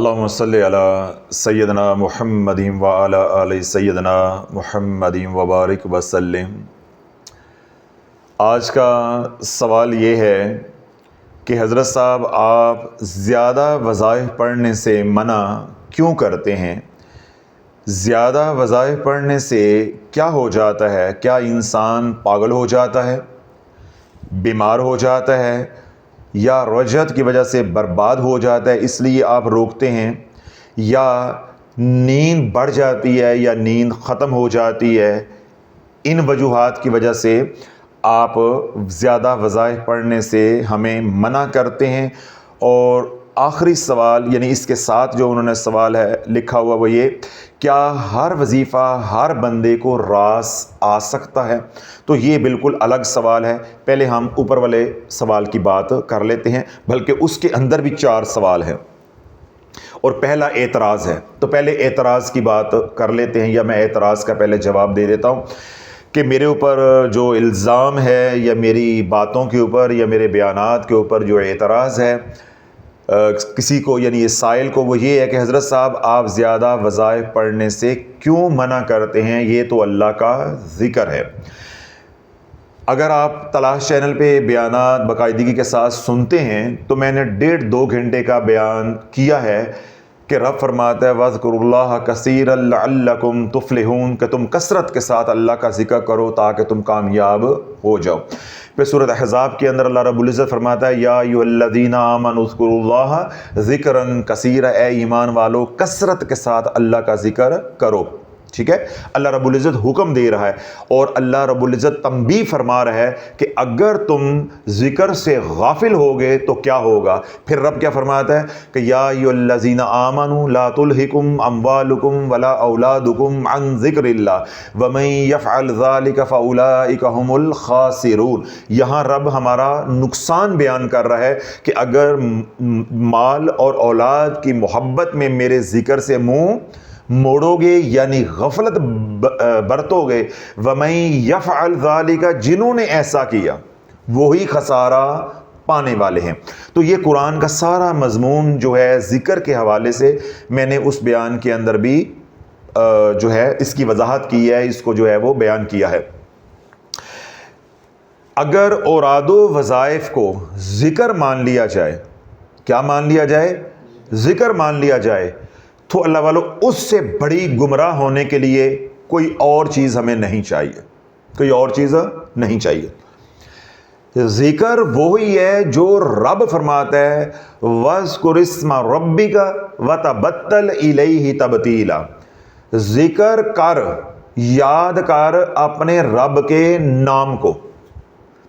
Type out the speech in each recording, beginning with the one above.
اللہم صلی علی سیدنا محمد وعلی آل سیدنا محمد وبارک وسلم۔ آج کا سوال یہ ہے کہ حضرت صاحب آپ زیادہ وظائف پڑھنے سے منع کیوں کرتے ہیں؟ زیادہ وظائف پڑھنے سے کیا ہو جاتا ہے؟ کیا انسان پاگل ہو جاتا ہے، بیمار ہو جاتا ہے، یا رجعت کی وجہ سے برباد ہو جاتا ہے اس لیے آپ روکتے ہیں، یا نیند بڑھ جاتی ہے یا نیند ختم ہو جاتی ہے؟ ان وجوہات کی وجہ سے آپ زیادہ وظائف پڑھنے سے ہمیں منع کرتے ہیں۔ اور آخری سوال یعنی اس کے ساتھ جو انہوں نے سوال ہے لکھا ہوا وہ یہ، کیا ہر وظیفہ ہر بندے کو راس آ سکتا ہے؟ تو یہ بالکل الگ سوال ہے۔ پہلے ہم اوپر والے سوال کی بات کر لیتے ہیں، بلکہ اس کے اندر بھی 4 سوال ہیں اور پہلا اعتراض ہے۔ تو پہلے اعتراض کی بات کر لیتے ہیں، یا میں اعتراض کا پہلے جواب دے دیتا ہوں کہ میرے اوپر جو الزام ہے یا میری باتوں کے اوپر یا میرے بیانات کے اوپر جو اعتراض ہے کسی کو یعنی اس سائل کو، وہ یہ ہے کہ حضرت صاحب آپ زیادہ وظائف پڑھنے سے کیوں منع کرتے ہیں؟ یہ تو اللہ کا ذکر ہے۔ اگر آپ تلاش چینل پہ بیانات باقاعدگی کے ساتھ سنتے ہیں تو میں نے 1.5-2 گھنٹے کا بیان کیا ہے کہ رب فرماتا ہے وَاذْكُرُوا اللَّهَ كَثِيرًا لَعَلَّكُمْ تُفْلِحُونَ، کہ تم کثرت کے ساتھ اللہ کا ذکر کرو تاکہ تم کامیاب ہو جاؤ۔ پھر سورۃ احزاب کے اندر اللہ رب العزت فرماتا ہے یا ایھا الذین آمنوا اذکروا اللہ ذکرا کثیرا، اے ایمان والو کثرت کے ساتھ اللہ کا ذکر کرو۔ ٹھیک ہے، اللہ رب العزت حکم دے رہا ہے اور اللہ رب العزت تنبیہ فرما رہا ہے کہ اگر تم ذکر سے غافل ہوگے تو کیا ہوگا۔ پھر رب کیا فرماتا ہے کہ یا ایھا الذین آمنوا لا تلہکم اموالکم ولا اولادکم عن ذکر اللہ ومن یفعل ذلک فاولئک هم الخاسرون۔ یہاں رب ہمارا نقصان بیان کر رہا ہے کہ اگر مال اور اولاد کی محبت میں میرے ذکر سے منہ موڑو گے یعنی غفلت برتو گے، وَمَن يَفْعَلْ ذَلِكَ، جنہوں نے ایسا کیا وہی خسارہ پانے والے ہیں۔ تو یہ قرآن کا سارا مضمون جو ہے ذکر کے حوالے سے میں نے اس بیان کے اندر بھی جو ہے اس کی وضاحت کی ہے، اس کو جو ہے وہ بیان کیا ہے۔ اگر اوراد و وظائف کو ذکر مان لیا جائے، کیا مان لیا جائے؟ ذکر مان لیا جائے، تو اللہ والو اس سے بڑی گمراہ ہونے کے لیے کوئی اور چیز ہمیں نہیں چاہیے، کوئی اور چیز نہیں چاہیے۔ ذکر وہی ہے جو رب فرماتا ہے وَاذْكُرِ اسْمَ رَبِّكَ وَتَبَتَّلْ إِلَيْهِ تَبْتِيلًا، ذکر کر، یاد کر اپنے رب کے نام کو۔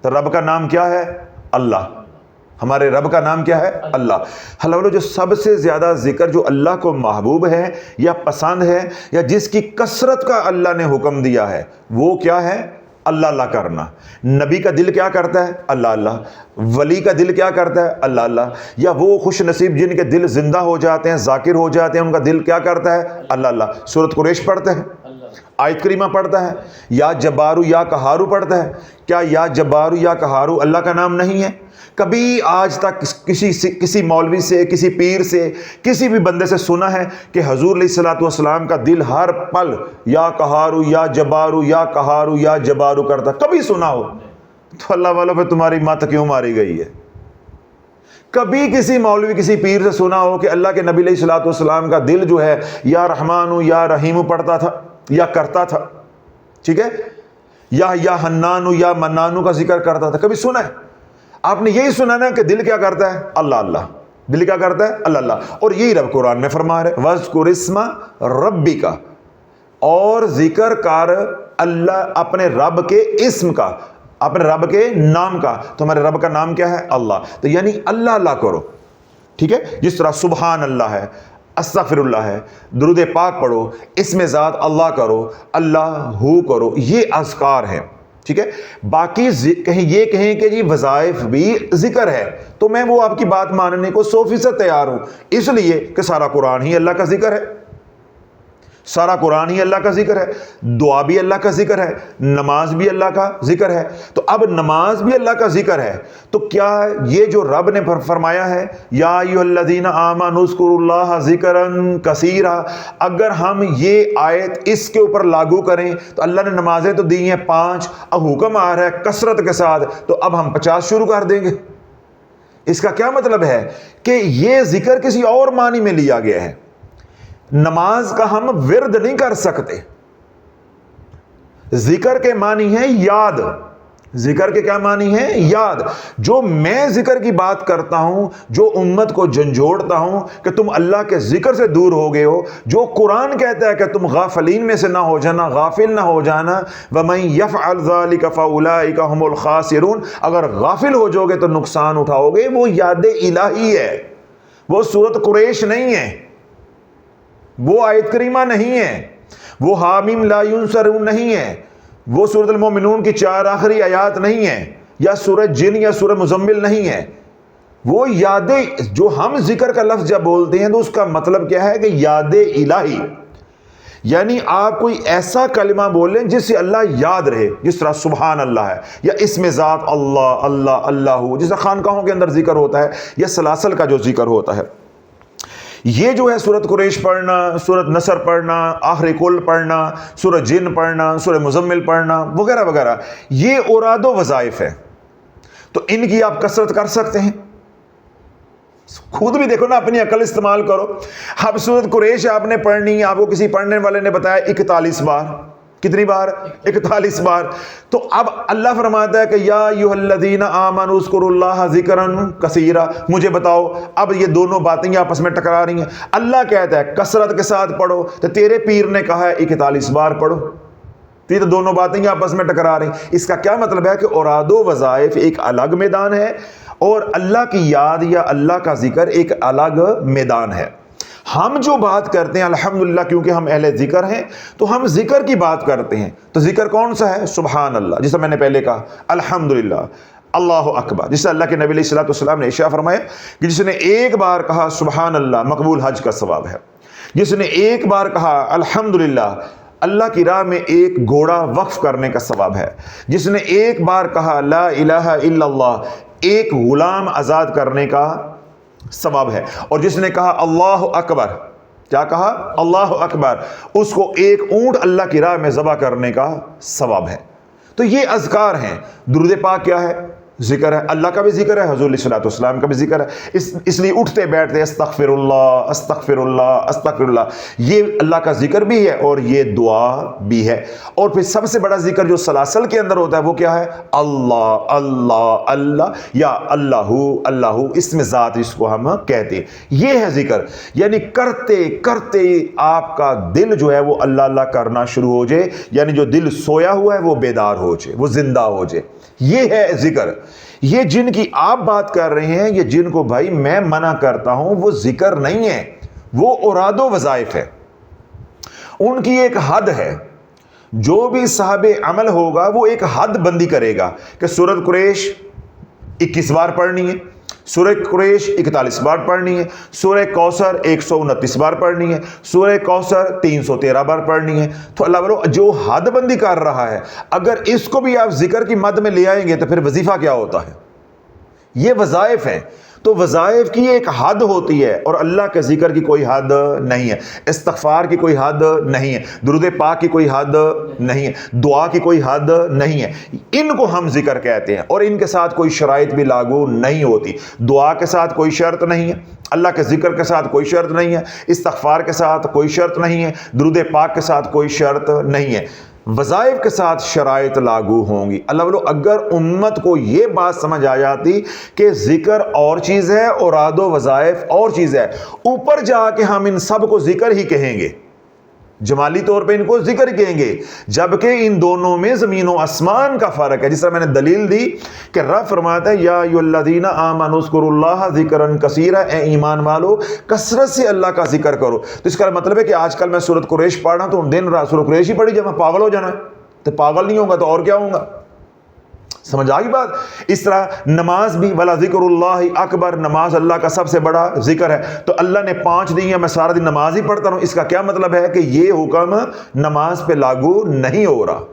تو رب کا نام کیا ہے؟ اللہ۔ ہمارے رب کا نام کیا ہے؟ اللہ۔ اللہ جو سب سے زیادہ ذکر جو اللہ کو محبوب ہے یا پسند ہے یا جس کی کثرت کا اللہ نے حکم دیا ہے وہ کیا ہے؟ اللہ اللہ کرنا۔ نبی کا دل کیا کرتا ہے؟ اللہ اللہ۔ ولی کا دل کیا کرتا ہے؟ اللہ اللہ۔ یا وہ خوش نصیب جن کے دل زندہ ہو جاتے ہیں، ذاکر ہو جاتے ہیں، ان کا دل کیا کرتا ہے؟ اللہ اللہ۔ سورۃ قریش پڑھتا ہے، آیت کریمہ پڑھتا ہے، یا جبارو یا قہارو پڑھتا ہے۔ کیا یا جبارو یا قہارو اللہ کا نام نہیں ہے؟ کبھی آج تک کسی مولوی سے، کسی پیر سے، کسی بھی بندے سے سنا ہے کہ حضور علیہ الصلوۃ والسلام کا دل ہر پل یا قہارو یا جبارو یا قہارو یا جبارو کرتا؟ کبھی سنا ہو؟ تو اللہ والوں پہ تمہاری مت کیوں ماری گئی ہے؟ کبھی کسی مولوی کسی پیر سے سنا ہو کہ اللہ کے نبی علیہ الصلوۃ والسلام کا دل جو ہے یا رحمانو یا رحیمو پڑھتا تھا یا کرتا تھا؟ ٹھیک ہے، یا حنانو یا منانو کا ذکر کرتا تھا؟ کبھی سنا ہے؟ آپ نے یہی سنا نا کہ دل کیا کرتا ہے؟ اللہ اللہ۔ دل کیا کرتا ہے؟ اللہ اللہ۔ اور یہی رب قرآن میں فرما رہے وَاذْكُرِ اسْمَ رَبِّكَ، اور ذکر کر اللہ اپنے رب کے اسم کا، اپنے رب کے نام کا۔ تو ہمارے رب کا نام کیا ہے؟ اللہ۔ تو یعنی اللہ اللہ کرو۔ ٹھیک ہے، جس طرح سبحان اللہ ہے، استغفر اللہ ہے، درود پاک پڑھو، اسم ذات اللہ کرو، اللہ ہو کرو، یہ اذکار ہیں۔ ٹھیک ہے، باقی یہ کہیں کہ جی وظائف بھی ذکر ہے، تو میں وہ آپ کی بات ماننے کو 100% تیار ہوں، اس لیے کہ سارا قرآن ہی اللہ کا ذکر ہے۔ سارا قرآن ہی اللہ کا ذکر ہے، دعا بھی اللہ کا ذکر ہے، نماز بھی اللہ کا ذکر ہے۔ تو اب نماز بھی اللہ کا ذکر ہے، تو کیا یہ جو رب نے فرمایا ہے یا ایھا الذین آمنوا اذکروا اللہ ذکرا کثیرا، اگر ہم یہ آیت اس کے اوپر لاگو کریں تو اللہ نے نمازیں تو دی ہیں 5، اب حکم آ رہا ہے کثرت کے ساتھ، تو اب ہم 50 شروع کر دیں گے۔ اس کا کیا مطلب ہے کہ یہ ذکر کسی اور معنی میں لیا گیا ہے۔ نماز کا ہم ورد نہیں کر سکتے۔ ذکر کے معنی ہے یاد۔ ذکر کے کیا معنی ہے؟ یاد۔ جو میں ذکر کی بات کرتا ہوں، جو امت کو جھنجھوڑتا ہوں کہ تم اللہ کے ذکر سے دور ہو گئے ہو، جو قرآن کہتا ہے کہ تم غافلین میں سے نہ ہو جانا، غافل نہ ہو جانا، وَمَن يَفْعَلْ ذَلِكَ فَأُولَٰئِكَ هُمُ الْخَاسِرُونَ، اگر غافل ہو جاؤ گے تو نقصان اٹھاؤ گے۔ وہ یاد الہی ہے، وہ سورۃ قریش نہیں ہے، وہ آیت کریمہ نہیں ہے، وہ حامیم لا ینصرون نہیں ہے، وہ سورۃ المومنون کی 4 آخری آیات نہیں ہیں، یا سورۃ جن یا سورۃ مزمل نہیں ہے۔ وہ یادیں جو ہم ذکر کا لفظ جب بولتے ہیں تو اس کا مطلب کیا ہے کہ یاد الہی، یعنی آپ کوئی ایسا کلمہ بولیں جس سے اللہ یاد رہے، جس طرح سبحان اللہ ہے، یا اسم ذات اللہ اللہ اللہ، جس طرح خانقاہوں کے اندر ذکر ہوتا ہے، یا سلاسل کا جو ذکر ہوتا ہے۔ یہ جو ہے سورۃ قریش پڑھنا، سورۃ نصر پڑھنا، آخر کل پڑھنا، سورۃ جن پڑھنا، سورۃ مزمل پڑھنا وغیرہ وغیرہ، یہ اوراد و وظائف ہے، تو ان کی آپ کثرت کر سکتے ہیں۔ خود بھی دیکھو نا، اپنی عقل استعمال کرو۔ اب سورۃ قریش آپ نے پڑھنی ہے، آپ کو کسی پڑھنے والے نے بتایا 41 بار، کتنی بار؟ 41 بار۔ تو اب اللہ فرماتا ہے کہ یا ایھا الذین آمنوا اذکروا اللہ ذکرا کثیرا، مجھے بتاؤ، اب یہ دونوں باتیں آپس میں ٹکرا رہی ہیں۔ اللہ کہتا ہے کثرت کے ساتھ پڑھو، تو تیرے پیر نے کہا ہے 41 بار پڑھو، تو یہ تو دونوں باتیں آپس میں ٹکرا رہی ہیں۔ اس کا کیا مطلب ہے کہ اوراد و وظائف ایک الگ میدان ہے، اور اللہ کی یاد یا اللہ کا ذکر ایک الگ میدان ہے۔ ہم جو بات کرتے ہیں الحمدللہ، کیونکہ ہم اہل ذکر ہیں تو ہم ذکر کی بات کرتے ہیں۔ تو ذکر کون سا ہے؟ سبحان اللہ، جیسا میں نے پہلے کہا، الحمدللہ، اللہ اکبر، جس سے اللہ کے نبی علیہ الصلوۃ والسلام نے ارشاد فرمایا کہ جس نے ایک بار کہا سبحان اللہ مقبول حج کا ثواب ہے، جس نے ایک بار کہا الحمدللہ اللہ کی راہ میں ایک گھوڑا وقف کرنے کا ثواب ہے، جس نے ایک بار کہا لا الہ الا اللہ ایک غلام آزاد کرنے کا ثواب ہے، اور جس نے کہا اللہ اکبر، کیا کہا؟ اللہ اکبر، اس کو ایک اونٹ اللہ کی راہ میں ذبح کرنے کا ثواب ہے۔ تو یہ اذکار ہیں۔ درود پاک کیا ہے؟ ذکر ہے، اللہ کا بھی ذکر ہے، حضور علیہ الصلوۃ والسلام کا بھی ذکر ہے۔ اس لیے اٹھتے بیٹھتے استغفر اللہ استغفر اللہ استغفر اللہ، یہ اللہ کا ذکر بھی ہے اور یہ دعا بھی ہے۔ اور پھر سب سے بڑا ذکر جو سلاسل کے اندر ہوتا ہے وہ کیا ہے؟ اللہ اللہ اللہ، یا اللہ اللہ، اسم ذات اس کو ہم کہتے ہیں۔ یہ ہے ذکر، یعنی کرتے کرتے آپ کا دل جو ہے وہ اللہ اللہ کرنا شروع ہو جائے، یعنی جو دل سویا ہوا ہے وہ بیدار ہو جائے، وہ زندہ ہو جائے۔ یہ ہے ذکر۔ یہ جن کی آپ بات کر رہے ہیں، یہ جن کو بھائی میں منع کرتا ہوں، وہ ذکر نہیں ہے، وہ اوراد و وظائف ہے۔ ان کی ایک حد ہے، جو بھی صاحب عمل ہوگا وہ ایک حد بندی کرے گا کہ سورۃ قریش 21 بار پڑھنی ہے، سورہ قریش 41 بار پڑھنی ہے، سورہ کوثر 129 بار پڑھنی ہے، سورہ کوثر 313 بار پڑھنی ہے۔ تو اللہ بولو جو حد بندی کر رہا ہے، اگر اس کو بھی آپ ذکر کی مد میں لے آئیں گے تو پھر وظیفہ کیا ہوتا ہے؟ یہ وظائف ہیں۔ تو وظائف کی ایک حد ہوتی ہے، اور اللہ کے ذکر کی کوئی حد نہیں ہے، استغفار کی کوئی حد نہیں ہے، درود پاک کی کوئی حد نہیں ہے، دعا کی کوئی حد نہیں ہے۔ ان کو ہم ذکر کہتے ہیں، اور ان کے ساتھ کوئی شرائط بھی لاگو نہیں ہوتی۔ دعا کے ساتھ کوئی شرط نہیں ہے، اللہ کے ذکر کے ساتھ کوئی شرط نہیں ہے، استغفار کے ساتھ کوئی شرط نہیں ہے، درود پاک کے ساتھ کوئی شرط نہیں ہے۔ وظائف کے ساتھ شرائط لاگو ہوں گی۔ اللہ بولو اگر امت کو یہ بات سمجھ آ جاتی کہ ذکر اور چیز ہے، اوراد و وظائف اور چیز ہے، اوپر جا کے ہم ان سب کو ذکر ہی کہیں گے، جمالی طور پہ ان کو ذکر کہیں گے، جبکہ ان دونوں میں زمین و آسمان کا فرق ہے۔ جس طرح میں نے دلیل دی کہ رب فرماتا ہے یا ایھا الذین آمنوا اذکروا اللہ ذکرا کثیرا، اے ایمان والو کثرت سے اللہ کا ذکر کرو۔ تو اس کا مطلب ہے کہ آج کل میں سورۃ قریش پڑھ رہا ہوں تو دن رات سورۃ قریش ہی پڑھی جب میں پاگل ہو جانا ہے؟ تو پاگل نہیں ہوں گا تو اور کیا ہوں گا؟ سمجھ آگی بات؟ اس طرح نماز بھی ولا ذکر اللہ اکبر، نماز اللہ کا سب سے بڑا ذکر ہے. تو اللہ نے 5 دن میں سارا دن نماز ہی پڑھتا رہوں، اس کا کیا مطلب ہے کہ یہ حکم نماز پہ لاگو نہیں ہو رہا.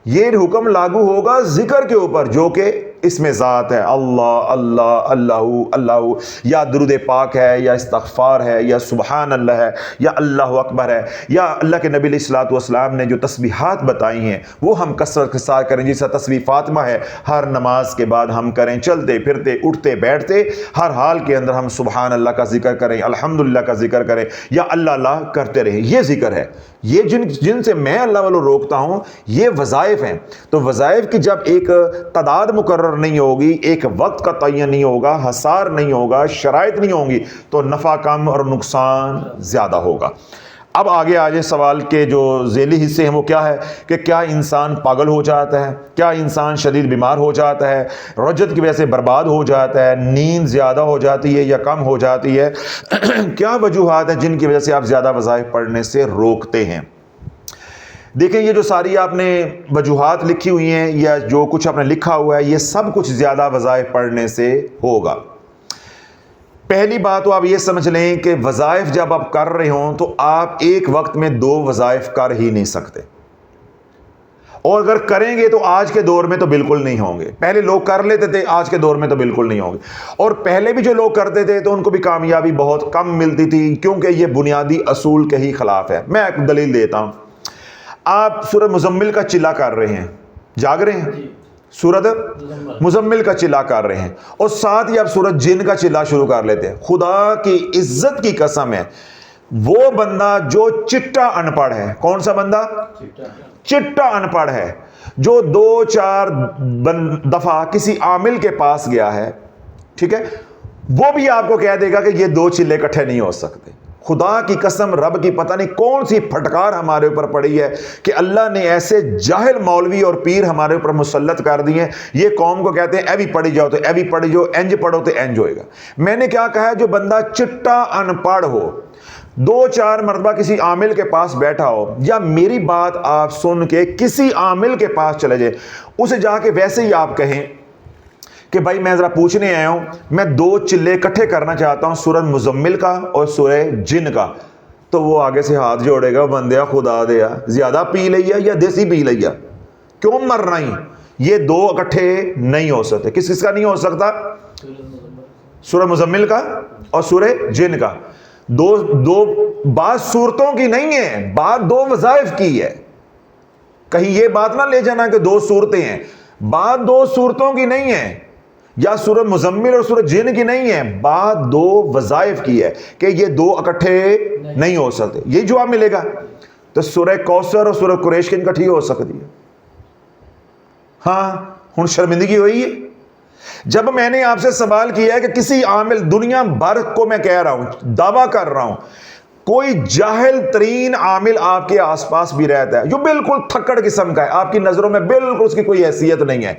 یہ حکم لاگو ہوگا ذکر کے اوپر جو کہ اس میں ذات ہے، اللہ اللہ اللہ اللہ، یا درود پاک ہے، یا استغفار ہے، یا سبحان اللہ ہے، یا اللہ اکبر ہے، یا اللہ کے نبی علیہ الصلوۃ والسلام نے جو تسبیحات بتائی ہیں وہ ہم کثرت کے ساتھ کریں. جیسا تسبیح فاطمہ ہے ہر نماز کے بعد ہم کریں، چلتے پھرتے اٹھتے بیٹھتے ہر حال کے اندر ہم سبحان اللہ کا ذکر کریں، الحمدللہ کا ذکر کریں، یا اللہ اللہ کرتے رہیں. یہ ذکر ہے. یہ جن سے میں اللہ والوں روکتا ہوں یہ وظائف ہیں. تو وظائف کی جب ایک تعداد مقرر نہیں ہوگی، ایک وقت کا تعین نہیں ہوگا، حصار نہیں ہوگا، شرائط نہیں ہوں گی، تو نفع کم اور نقصان زیادہ ہوگا. اب آگے آجے سوال کے جو ذیلی حصے ہیں وہ کیا ہے کہ کیا انسان پاگل ہو جاتا ہے، کیا انسان شدید بیمار ہو جاتا ہے، رجت کی وجہ سے برباد ہو جاتا ہے، نیند زیادہ ہو جاتی ہے یا کم ہو جاتی ہے، کیا وجوہات ہیں جن کی وجہ سے آپ زیادہ وظائف پڑھنے سے روکتے ہیں. دیکھیں یہ جو ساری آپ نے وجوہات لکھی ہوئی ہیں یا جو کچھ آپ نے لکھا ہوا ہے یہ سب کچھ زیادہ وظائف پڑھنے سے ہوگا. پہلی بات تو آپ یہ سمجھ لیں کہ وظائف جب آپ کر رہے ہوں تو آپ ایک وقت میں 2 وظائف کر ہی نہیں سکتے، اور اگر کریں گے تو آج کے دور میں تو بالکل نہیں ہوں گے. پہلے لوگ کر لیتے تھے، آج کے دور میں تو بالکل نہیں ہوں گے. اور پہلے بھی جو لوگ کرتے تھے تو ان کو بھی کامیابی بہت کم ملتی تھی، کیونکہ یہ بنیادی اصول کے ہی خلاف ہے. میں ایک دلیل دیتا ہوں. آپ سورہ مزمل کا چلا کر رہے ہیں، جاگ رہے ہیں، سورۃ مزمل کا چلا کر رہے ہیں، اور ساتھ ہی آپ سورۃ جن کا چلا شروع کر لیتے ہیں. خدا کی عزت کی قسم ہے وہ بندہ جو چٹا ان پڑھ ہے، کون سا بندہ چٹا ان پڑھ ہے، جو 2-4 دفعہ کسی عامل کے پاس گیا ہے، ٹھیک ہے، وہ بھی آپ کو کہہ دے گا کہ یہ 2 چلے اکٹھے نہیں ہو سکتے. خدا کی قسم رب کی پتہ نہیں کون سی پھٹکار ہمارے اوپر پڑی ہے کہ اللہ نے ایسے جاہل مولوی اور پیر ہمارے اوپر مسلط کر دیے ہیں. یہ قوم کو کہتے ہیں اے بھی پڑھی جاؤ تو اے بھی پڑھی جاؤ، انج پڑھو تو انج ہوئے گا. میں نے کیا کہا ہے، جو بندہ چٹا ان پڑھ ہو، 2-4 مرتبہ کسی عامل کے پاس بیٹھا ہو، یا میری بات آپ سن کے کسی عامل کے پاس چلے جائیں، اسے جا کے ویسے ہی آپ کہیں کہ بھائی میں ذرا پوچھنے آیا ہوں، میں 2 چلے اکٹھے کرنا چاہتا ہوں، سورہ مزمل کا اور سورہ جن کا، تو وہ آگے سے ہاتھ جوڑے گا، بندیا خدا دیا زیادہ پی لیا یا دیسی پی لیا، کیوں مر رہی؟ یہ 2 اکٹھے نہیں ہو سکتے. کس کا نہیں ہو سکتا؟ سورہ مزمل کا اور سورہ جن کا. دو بعض صورتوں کی نہیں ہے، بات 2 وظائف کی ہے. کہیں یہ بات نہ لے جانا کہ 2 صورتیں ہیں، بات 2 صورتوں کی نہیں ہے، یا سورہ مزمل اور سورہ جن کی نہیں ہے، بات 2 وظائف کی ہے کہ یہ 2 اکٹھے نہیں ہو سکتے. یہ جواب ملے گا. تو سورہ کوثر اور سورہ قریش کی اکٹھی ہو سکتی ہے. ہاں ہن شرمندگی ہوئی ہے جب میں نے آپ سے سوال کیا ہے کہ کسی عامل، دنیا بھر کو میں کہہ رہا ہوں، دعویٰ کر رہا ہوں، کوئی جاہل ترین عامل آپ کے آس پاس بھی رہتا ہے جو بالکل تھکڑ قسم کا ہے، آپ کی نظروں میں بالکل اس کی کوئی حیثیت نہیں ہے،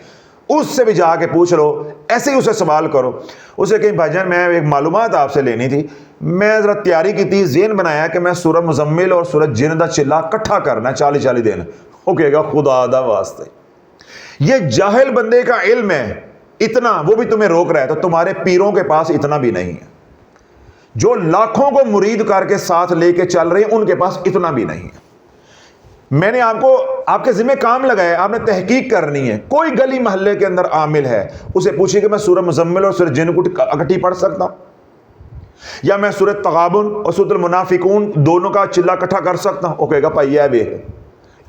اس سے بھی جا کے پوچھ لو، ایسے ہی اسے سوال کرو. اسے کہیں بھائی جان میں ایک معلومات آپ سے لینی تھی، میں ذرا تیاری کی تھی، ذہن بنایا کہ میں سورہ مزمل اور سورہ جن دا چلا کٹھا کرنا 40 دن. وہ کہے گا خدا دا واسطے، یہ جاہل بندے کا علم ہے اتنا، وہ بھی تمہیں روک رہا ہے. تو تمہارے پیروں کے پاس اتنا بھی نہیں ہے، جو لاکھوں کو مرید کر کے ساتھ لے کے چل رہے ہیں ان کے پاس اتنا بھی نہیں ہے. میں نے آپ کو آپ کے ذمہ کام لگایا، آپ نے تحقیق کرنی ہے. کوئی گلی محلے کے اندر عامل ہے، اسے پوچھیے کہ میں سورہ مزمل اور سورہ جن کو اکٹھی پڑھ سکتا ہوں، یا میں سورہ تغابن اور سورہ المنافقون دونوں کا چلا اکٹھا کر سکتا ہوں. وہ کہے گا بھائی ہے،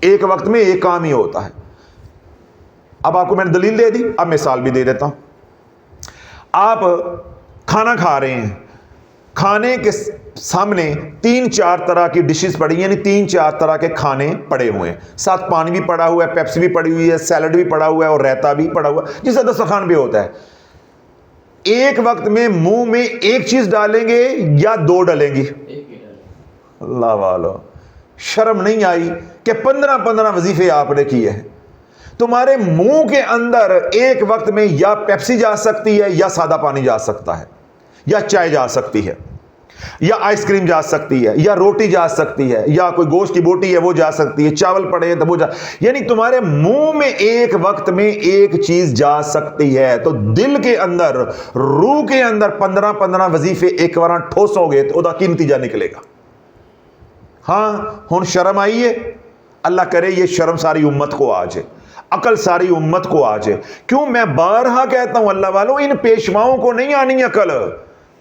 ایک وقت میں ایک کام ہی ہوتا ہے. اب آپ کو میں نے دلیل دے دی، اب مثال بھی دے دیتا ہوں. آپ کھانا کھا رہے ہیں، کھانے کے سامنے 3-4 طرح کی ڈشز پڑی، یعنی 3-4 طرح کے کھانے پڑے ہوئے ہیں، ساتھ پانی بھی پڑا ہوا ہے، پیپسی بھی پڑی ہوئی ہے، سیلڈ بھی پڑا ہوا ہے اور رائتا بھی پڑا ہوا ہے، جسے دسترخوان بھی ہوتا ہے. ایک وقت میں منہ میں ایک چیز ڈالیں گے یا 2 ڈالیں گی؟ اللہ والو، شرم نہیں آئی کہ 15 وظیفے آپ نے کیے ہیں؟ تمہارے منہ کے اندر ایک وقت میں یا پیپسی جا سکتی ہے، یا سادہ پانی جا سکتا ہے، یا چائے جا سکتی ہے. یا آئس کریم جا سکتی ہے, یا روٹی جا سکتی ہے, یا کوئی گوشت کی بوٹی ہے وہ جا سکتی ہے, چاول پڑے ہیں تو وہ یعنی تمہارے منہ میں ایک وقت میں ایک چیز جا سکتی ہے. تو دل کے اندر, روح کے اندر 15 وظیفے ایک بار ٹھوسو گے تو کی نتیجہ نکلے گا. ہاں ہن شرم آئی ہے, اللہ کرے یہ شرم ساری امت کو آ جائے, عقل ساری امت کو آ جائے. کیوں میں بارہا کہتا ہوں اللہ والوں, ان پیشواؤں کو نہیں آنی عقل,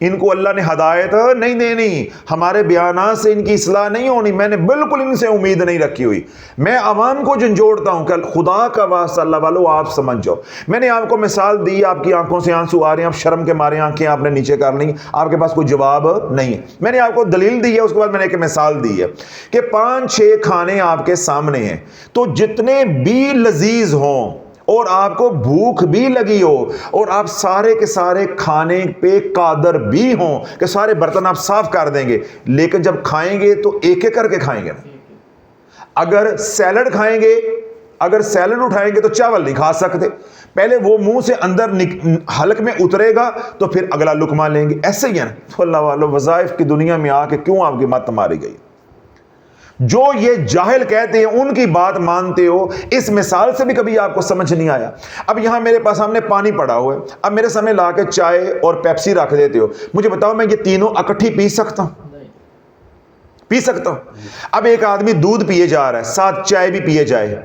ان کو اللہ نے ہدایت نہیں دینی, ہمارے بیانات سے ان کی اصلاح نہیں ہونی. میں نے بالکل ان سے امید نہیں رکھی ہوئی. میں عوام کو جھنجھوڑتا ہوں کہ خدا کا واسطہ اللہ والو آپ سمجھ جاؤ. میں نے آپ کو مثال دی, آپ کی آنکھوں سے آنسو آ رہے ہیں, آپ شرم کے مارے آنکھیں آپ نے نیچے کر لی, آپ کے پاس کوئی جواب نہیں ہے. میں نے آپ کو دلیل دی ہے, اس کے بعد میں نے ایک مثال دی ہے کہ 5-6 کھانے آپ کے سامنے ہیں, تو جتنے بھی لذیذ ہوں اور آپ کو بھوک بھی لگی ہو اور آپ سارے کے سارے کھانے پہ قادر بھی ہوں کہ سارے برتن آپ صاف کر دیں گے, لیکن جب کھائیں گے تو ایک ایک کر کے کھائیں گے. اگر سیلڈ کھائیں گے, اگر سیلڈ اٹھائیں گے تو چاول نہیں کھا سکتے, پہلے وہ منہ سے اندر حلق میں اترے گا تو پھر اگلا لقمہ لیں گے. ایسے ہی ہے نا. تو اللہ والو وظائف کی دنیا میں آ کے کیوں آپ کی مت ماری گئی؟ جو یہ جاہل کہتے ہیں ان کی بات مانتے ہو. اس مثال سے بھی کبھی آپ کو سمجھ نہیں آیا. اب یہاں میرے پاس سامنے پانی پڑا ہوا ہے, اب میرے سامنے لا کے چائے اور پیپسی رکھ دیتے ہو, مجھے بتاؤ میں یہ تینوں اکٹھی پی سکتا ہوں؟ پی سکتا ہوں؟ اب ایک آدمی دودھ پیے جا رہا ہے, ساتھ چائے بھی پیے جائے,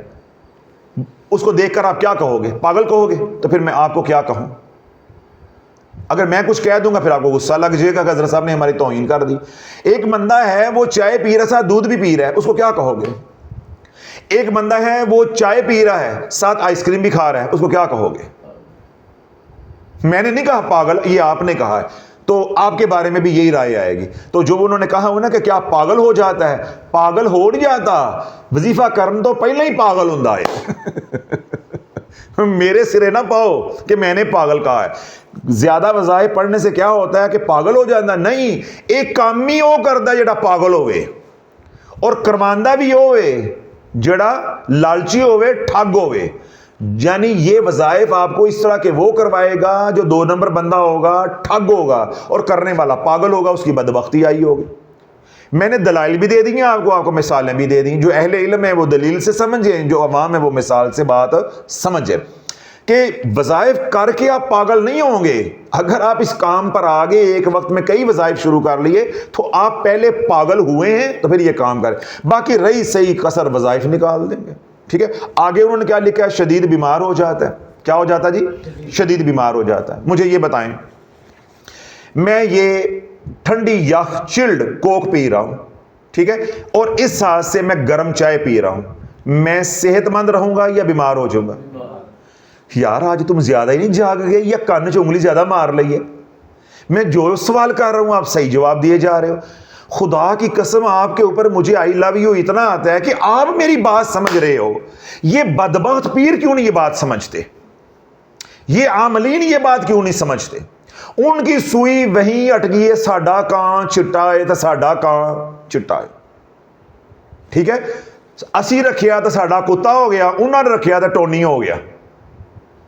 اس کو دیکھ کر آپ کیا کہو گے؟ پاگل کہو گے. تو پھر میں آپ کو کیا کہوں؟ اگر میں کچھ کہہ دوں گا پھر آپ کو غصہ لگ جائے گا کہ حضرت صاحب نے ہماری توہین کر دی. ایک بندہ ہے وہ چائے پی رہا ہے, دودھ بھی پی رہا ہے, اس کو کیا کہو گے؟ ایک بندہ ہے وہ چائے پی رہا ہے, ساتھ آئس کریم بھی کھا رہا ہے, اس کو کیا کہو گے؟ میں نے نہیں کہا پاگل, یہ آپ نے کہا ہے, تو آپ کے بارے میں بھی یہی رائے آئے گی. تو جو انہوں نے کہا ہو نا کہ کیا پاگل ہو جاتا ہے, پاگل ہو نہیں جاتا, وظیفہ کرن تو پہلے ہی پاگل ہوندا ہے. میرے سرے نہ پاؤ کہ میں نے پاگل کہا ہے. زیادہ وظائف پڑھنے سے کیا ہوتا ہے کہ پاگل ہو جاتا؟ نہیں, ایک کام ہی وہ کرتا جڑا پاگل ہوئے, اور کرواندہ بھی ہوئے جڑا لالچی ہوئے, ٹھگ ہوئے. یعنی یہ وظائف آپ کو اس طرح کے وہ کروائے گا جو 2 نمبر بندہ ہوگا, ٹھگ ہوگا, اور کرنے والا پاگل ہوگا, اس کی بدبختی آئی ہوگی. میں نے دلائل بھی دے دی ہیں آپ کو مثالیں بھی دے دی. جو اہل علم ہے وہ دلیل سے سمجھیں, جو عوام ہے وہ مثال سے بات سمجھیں کہ وظائف کر کے آپ پاگل نہیں ہوں گے. اگر آپ اس کام پر آگے ایک وقت میں کئی وظائف شروع کر لیے تو آپ پہلے پاگل ہوئے ہیں, تو پھر یہ کام کریں. باقی رہی صحیح کثر وظائف نکال دیں گے. ٹھیک ہے. آگے انہوں نے کیا لکھا ہے؟ شدید بیمار ہو جاتا ہے. کیا ہو جاتا ہے جی؟ شدید بیمار ہو جاتا ہے. مجھے یہ بتائیں, میں یہ ٹھنڈی یخ چلڈ کوک پی رہا ہوں, ٹھیک ہے, اور اس ساتھ سے میں گرم چائے پی رہا ہوں, میں صحت مند رہوں گا یا بیمار ہو جاؤں گا؟ یار آج تم زیادہ ہی نہیں جاگ گئے یا کان چ انگلی زیادہ مار لئی ہے؟ میں جو سوال کر رہا ہوں آپ صحیح جواب دیے جا رہے ہو. خدا کی قسم آپ کے اوپر مجھے آئی لو یو اتنا آتا ہے کہ آپ میری بات سمجھ رہے ہو. یہ بدبخت پیر کیوں نہیں یہ بات سمجھتے؟ یہ عاملین یہ بات کیوں نہیں سمجھتے؟ ان کی سوئی وہیں اٹکی ہے, ساڈا کان چٹا ہے تو ساڈا کان چٹا ہے. ٹھیک ہے, اسی رکھیا تو ساڈا کتا ہو گیا, انہوں نے رکھیا تو ٹونی ہو گیا.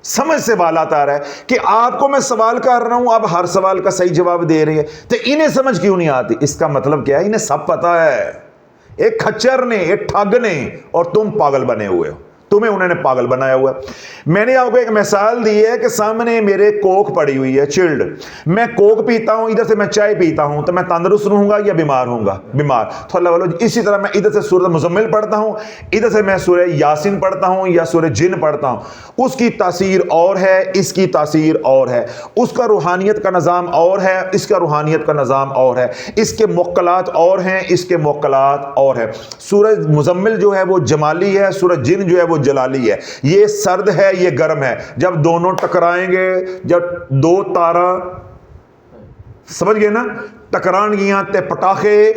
سمجھ سے بالات آ رہا ہے کہ آپ کو میں سوال کر رہا ہوں, آپ ہر سوال کا صحیح جواب دے رہے ہیں, تو انہیں سمجھ کیوں نہیں آتی؟ اس کا مطلب کیا ہے؟ انہیں سب پتا ہے. ایک کھچر نے, ایک ٹھگ نے, اور تم پاگل بنے ہوئے ہو, تمہیں انہوں نے پاگل بنایا ہوا ہے. میں نے آپ کو ایک مثال دی ہے کہ سامنے میرے کوک پڑی ہوئی ہے چلڈ, میں کوک پیتا ہوں, ادھر سے میں چائے پیتا ہوں, تو میں تندرست رہوں گا یا بیمار ہوں گا؟ بیمار. تو اللہ والو اسی طرح میں ادھر سے سورۃ مزمل پڑھتا ہوں, ادھر سے میں سورہ یاسین پڑھتا ہوں یا سورہ جن پڑھتا ہوں, اس کی تاثیر اور ہے, اس کی تاثیر اور ہے, اس کا روحانیت کا نظام اور ہے, اس کا روحانیت کا نظام اور ہے, اس کے موکلات اور ہیں, اس کے موکلات اور ہے. سورہ مزمل جو ہے وہ جمالی ہے, سورہ جن جو ہے وہ جلالی ہے. یہ سرد ہے, یہ گرم ہے. جب دونوں ٹکرائیں گے, جب 2 تارا سمجھ گئے نا ٹکران گیاں تے پٹاخے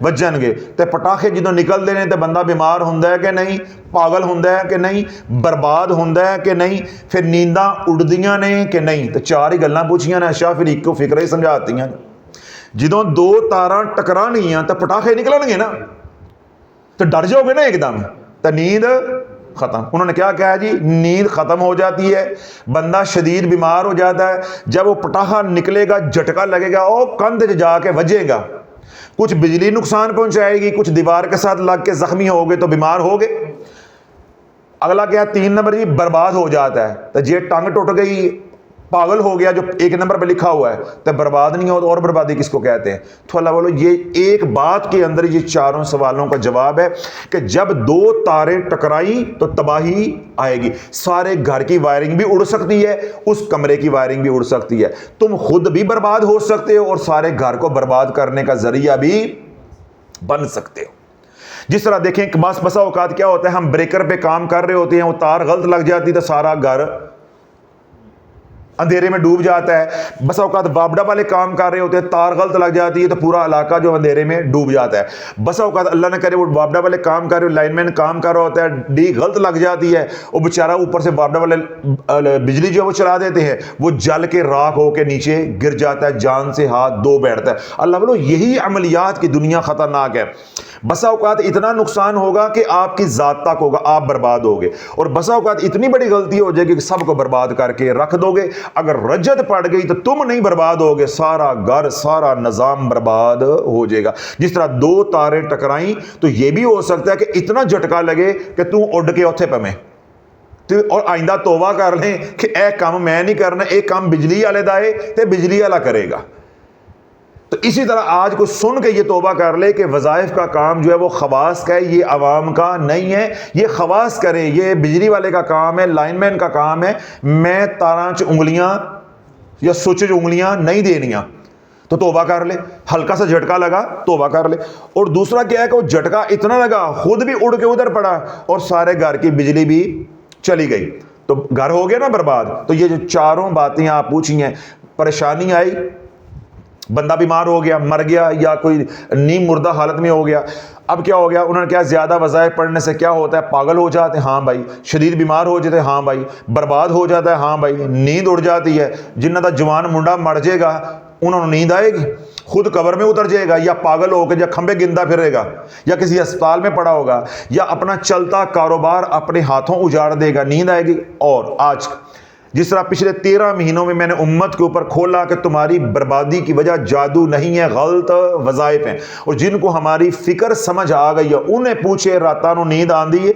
وجن گے, تے پٹاخے جدوں نکل دے نے تے بندہ بیمار ہوندا ہے کہ نہیں, پاگل ہوندا ہے کہ نہیں, برباد ہوندا ہے کہ نہیں, پھر نینداں اڑدیاں نے کہ نہیں. تے 4 ہی گلاں پوچھیاں نے شاہ, پھر ایک فکر ہی سمجھاتیاں. جدوں 2 تاراں ٹکران گیاں تے پٹاخے نکلن گے نا, تو ڈر جاؤ گے نا ایک دم, تے نیند ختم. انہوں نے کیا کہا جی؟ نیند ختم ہو جاتی ہے, بندہ شدید بیمار ہو جاتا ہے, جب وہ پٹاخہ نکلے گا جھٹکا لگے گا, او کندھ جا کے وجے گا, کچھ بجلی نقصان پہنچائے گی, کچھ دیوار کے ساتھ لگ کے زخمی ہو گئے تو بیمار ہو گئے. اگلا کیا 3 نمبر جی برباد ہو جاتا ہے. تو یہ ٹانگ ٹوٹ گئی, پاگل ہو گیا جو 1 نمبر پہ لکھا ہوا ہے, تو برباد نہیں ہو تو اور بربادی کس کو کہتے ہیں؟ تو اللہ والو یہ ایک بات کے اندر یہ چاروں سوالوں کا جواب ہے کہ جب 2 تاریں ٹکرائیں تو تباہی آئے گی. سارے گھر کی وائرنگ بھی اڑ سکتی ہے, اس کمرے کی وائرنگ بھی اڑ سکتی ہے, تم خود بھی برباد ہو سکتے ہو اور سارے گھر کو برباد کرنے کا ذریعہ بھی بن سکتے ہو. جس طرح دیکھیں کہ بسا اوقات کیا ہوتا ہے, ہم بریکر پہ کام کر رہے ہوتے ہیں, وہ تار غلط لگ جاتی تو سارا گھر اندھیرے میں ڈوب جاتا ہے. بسا اوقات وابڈا والے کام کر رہے ہوتے ہیں, تار غلط لگ جاتی ہے تو پورا علاقہ جو اندھیرے میں ڈوب جاتا ہے. بسا اوقات اللہ نہ کرے وہ وابڈا والے کام کر رہے, لائن مین کام کر رہا ہوتا ہے, ڈی غلط لگ جاتی ہے, وہ بیچارہ اوپر سے وابڈا والے بجلی جو ہے وہ چلا دیتے ہیں, وہ جل کے راکھ ہو کے نیچے گر جاتا ہے, جان سے ہاتھ دھو بیٹھتا ہے. اللہ بولو یہی عملیات کی دنیا خطرناک ہے. بسا اوقات اتنا نقصان ہوگا کہ آپ کی ذات تک ہوگا, آپ برباد ہوگے, اور بسا اوقات اتنی بڑی غلطی ہو جائے گی کہ سب کو برباد کر کے رکھ دو گے. اگر رجت پڑ گئی تو تم نہیں برباد ہوگے, سارا گھر سارا نظام برباد ہو جائے گا. جس طرح 2 تاریں ٹکرائیں تو یہ بھی ہو سکتا ہے کہ اتنا جھٹکا لگے کہ تم اڑ کے اوتھے پہ میں, اور آئندہ توبہ کر لیں کہ اے کام میں نہیں کرنا, ایک کام بجلی والے دائے تے بجلی والا کرے گا. تو اسی طرح آج کو سن کے یہ توبہ کر لے کہ وظائف کا کام جو ہے وہ خواص کا ہے, یہ عوام کا نہیں ہے. یہ خواص کریں, یہ بجلی والے کا کام ہے, لائن مین کا کام ہے. میں تارانچ انگلیاں یا سوچ انگلیاں نہیں دینیاں. تو توبہ کر لے, ہلکا سا جھٹکا لگا توبہ کر لے. اور دوسرا کیا ہے کہ وہ جھٹکا اتنا لگا خود بھی اڑ کے ادھر پڑا اور سارے گھر کی بجلی بھی چلی گئی, تو گھر ہو گیا نا برباد. تو یہ جو چاروں باتیں آپ پوچھی ہیں, پریشانی آئی, بندہ بیمار ہو گیا, مر گیا, یا کوئی نیم مردہ حالت میں ہو گیا. اب کیا ہو گیا؟ انہوں نے کیا زیادہ وظائف پڑھنے سے کیا ہوتا ہے؟ پاگل ہو جاتے ہیں, ہاں بھائی. شدید بیمار ہو جاتے ہیں, ہاں بھائی. برباد ہو جاتا ہے, ہاں بھائی. نیند اڑ جاتی ہے, جنہ دا جوان منڈا مر جائے گا انہوں نے نیند آئے گی, خود قبر میں اتر جائے گا, یا پاگل ہو کے یا کھمبے گندا پھرے گا, یا کسی اسپتال میں پڑا ہوگا, یا اپنا چلتا کاروبار اپنے ہاتھوں اجاڑ دے گا, نیند آئے گی. اور آج جس طرح پچھلے 13 مہینوں میں نے امت کے اوپر کھولا کہ تمہاری بربادی کی وجہ جادو نہیں ہے, غلط وظائف ہیں, اور جن کو ہماری فکر سمجھ آ گئی ہے انہیں پوچھے راتاں نو نیند آندی ہے؟